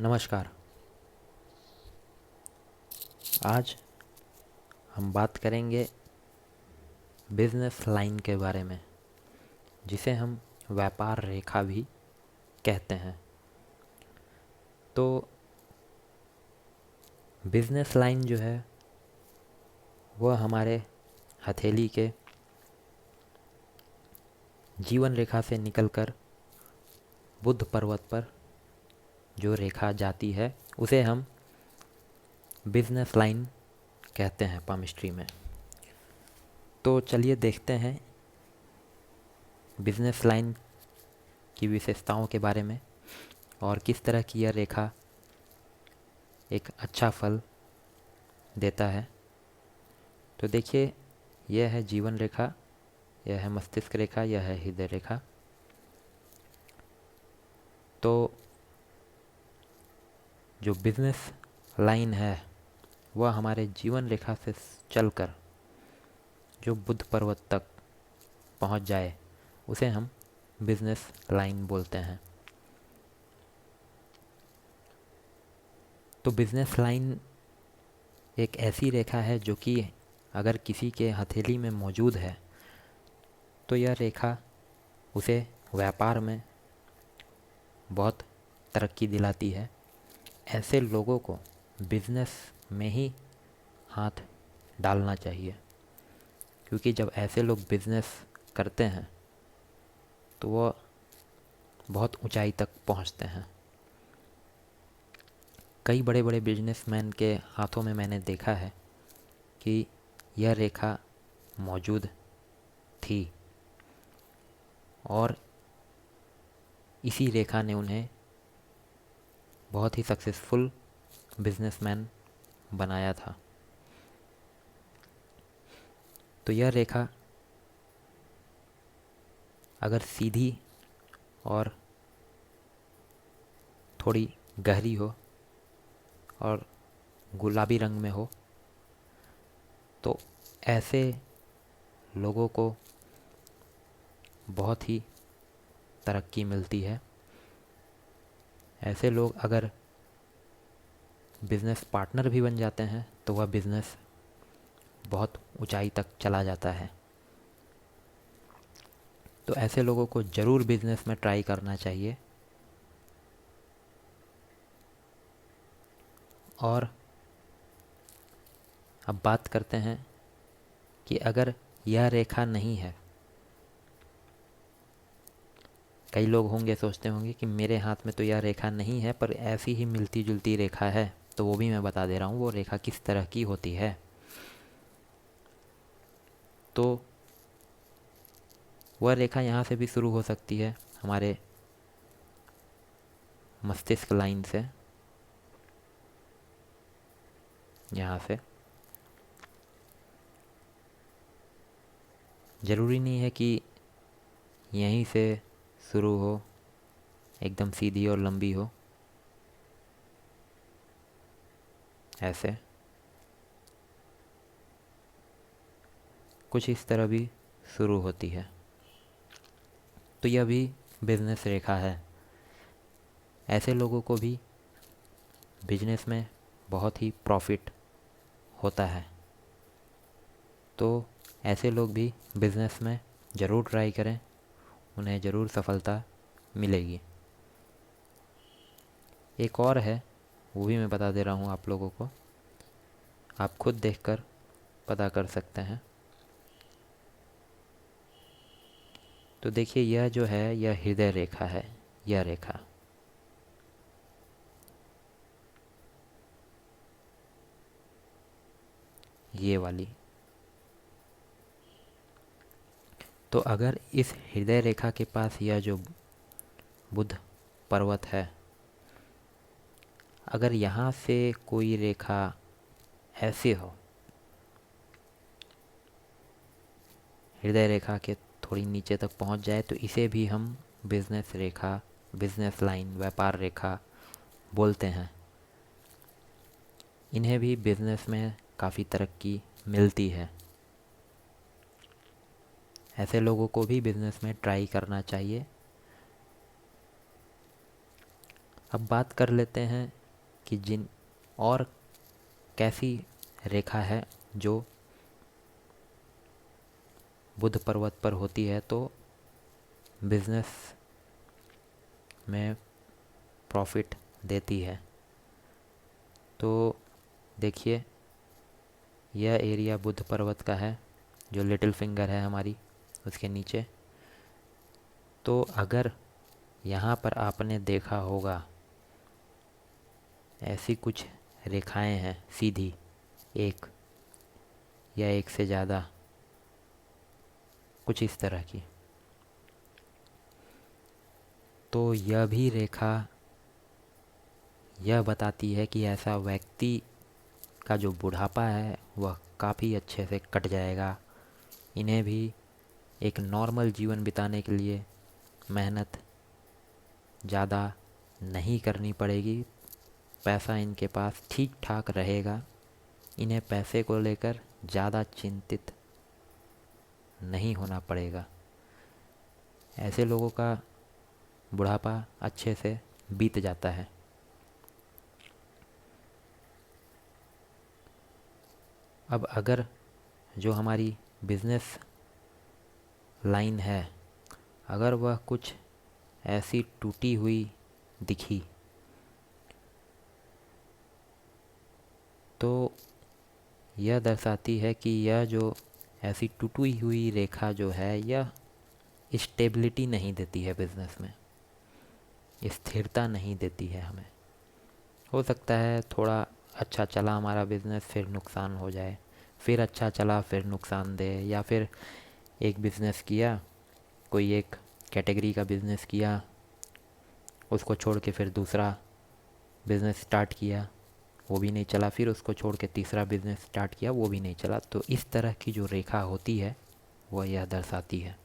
नमस्कार। आज हम बात करेंगे बिजनेस लाइन के बारे में, जिसे हम व्यापार रेखा भी कहते हैं। तो बिजनेस लाइन जो है वह हमारे हथेली के जीवन रेखा से निकलकर बुध पर्वत पर जो रेखा जाती है उसे हम बिजनेस लाइन कहते हैं पामिस्ट्री में। तो चलिए देखते हैं बिजनेस लाइन की विशेषताओं के बारे में और किस तरह की यह रेखा एक अच्छा फल देता है। तो देखिए, यह है जीवन रेखा, यह है मस्तिष्क रेखा, यह है हृदय रेखा। तो जो बिजनेस लाइन है वह हमारे जीवन रेखा से चलकर जो बुध पर्वत तक पहुंच जाए उसे हम बिजनेस लाइन बोलते हैं। तो बिजनेस लाइन एक ऐसी रेखा है जो कि अगर किसी के हथेली में मौजूद है तो यह रेखा उसे व्यापार में बहुत तरक्की दिलाती है। ऐसे लोगों को बिजनेस में ही हाथ डालना चाहिए, क्योंकि जब ऐसे लोग बिजनेस करते हैं तो वह बहुत ऊंचाई तक पहुंचते हैं। कई बड़े बड़े बिजनेसमैन के हाथों में मैंने देखा है कि यह रेखा मौजूद थी और इसी रेखा ने उन्हें बहुत ही सक्सेसफुल बिजनेसमैन बनाया था। तो यह रेखा अगर सीधी और थोड़ी गहरी हो और गुलाबी रंग में हो तो ऐसे लोगों को बहुत ही तरक्की मिलती है। ऐसे लोग अगर बिजनेस पार्टनर भी बन जाते हैं तो वह बिजनेस बहुत ऊंचाई तक चला जाता है। तो ऐसे लोगों को ज़रूर बिजनेस में ट्राई करना चाहिए। और अब बात करते हैं कि अगर यह रेखा नहीं है, कई लोग होंगे सोचते होंगे कि मेरे हाथ में तो यह रेखा नहीं है, पर ऐसी ही मिलती जुलती रेखा है। तो वो भी मैं बता दे रहा हूँ वो रेखा किस तरह की होती है। तो वह रेखा यहाँ से भी शुरू हो सकती है, हमारे मस्तिष्क लाइन से, यहाँ से। ज़रूरी नहीं है कि यहीं से शुरू हो, एकदम सीधी और लंबी हो। ऐसे कुछ इस तरह भी शुरू होती है। तो यह भी बिजनेस रेखा है। ऐसे लोगों को भी बिजनेस में बहुत ही प्रॉफिट होता है। तो ऐसे लोग भी बिजनेस में ज़रूर ट्राई करें, उन्हें ज़रूर सफलता मिलेगी। एक और है, वो भी मैं बता दे रहा हूँ आप लोगों को, आप खुद देखकर पता कर सकते हैं। तो देखिए, यह जो है यह हृदय रेखा है, यह रेखा। ये वाली। तो अगर इस हृदय रेखा के पास यह जो बुध पर्वत है, अगर यहाँ से कोई रेखा ऐसे हो, हृदय रेखा के थोड़ी नीचे तक पहुँच जाए, तो इसे भी हम बिजनेस रेखा, बिजनेस लाइन, व्यापार रेखा बोलते हैं। इन्हें भी बिजनेस में काफ़ी तरक्की मिलती है। ऐसे लोगों को भी बिजनेस में ट्राई करना चाहिए। अब बात कर लेते हैं कि जिन और कैसी रेखा है जो बुध पर्वत पर होती है तो बिजनेस में प्रॉफिट देती है। तो देखिए, यह एरिया बुध पर्वत का है जो लिटिल फिंगर है हमारी उसके नीचे। तो अगर यहाँ पर आपने देखा होगा ऐसी कुछ रेखाएं हैं सीधी, एक या एक से ज़्यादा, कुछ इस तरह की, तो यह भी रेखा यह बताती है कि ऐसा व्यक्ति का जो बुढ़ापा है वह काफ़ी अच्छे से कट जाएगा। इन्हें भी एक नॉर्मल जीवन बिताने के लिए मेहनत ज़्यादा नहीं करनी पड़ेगी। पैसा इनके पास ठीक ठाक रहेगा। इन्हें पैसे को लेकर ज़्यादा चिंतित नहीं होना पड़ेगा। ऐसे लोगों का बुढ़ापा अच्छे से बीत जाता है। अब अगर जो हमारी बिजनेस लाइन है, अगर वह कुछ ऐसी टूटी हुई दिखी तो यह दर्शाती है कि यह जो ऐसी टूटी हुई रेखा जो है यह स्टेबिलिटी नहीं देती है, बिजनेस में स्थिरता नहीं देती है हमें। हो सकता है थोड़ा अच्छा चला हमारा बिज़नेस, फिर नुकसान हो जाए, फिर अच्छा चला फिर नुकसान दे, या फिर एक बिज़नेस किया, कोई एक कैटेगरी का बिज़नेस किया, उसको छोड़ के फिर दूसरा बिज़नेस स्टार्ट किया, वो भी नहीं चला, फिर उसको छोड़ के तीसरा बिज़नेस स्टार्ट किया, वो भी नहीं चला। तो इस तरह की जो रेखा होती है वह यह दर्शाती है।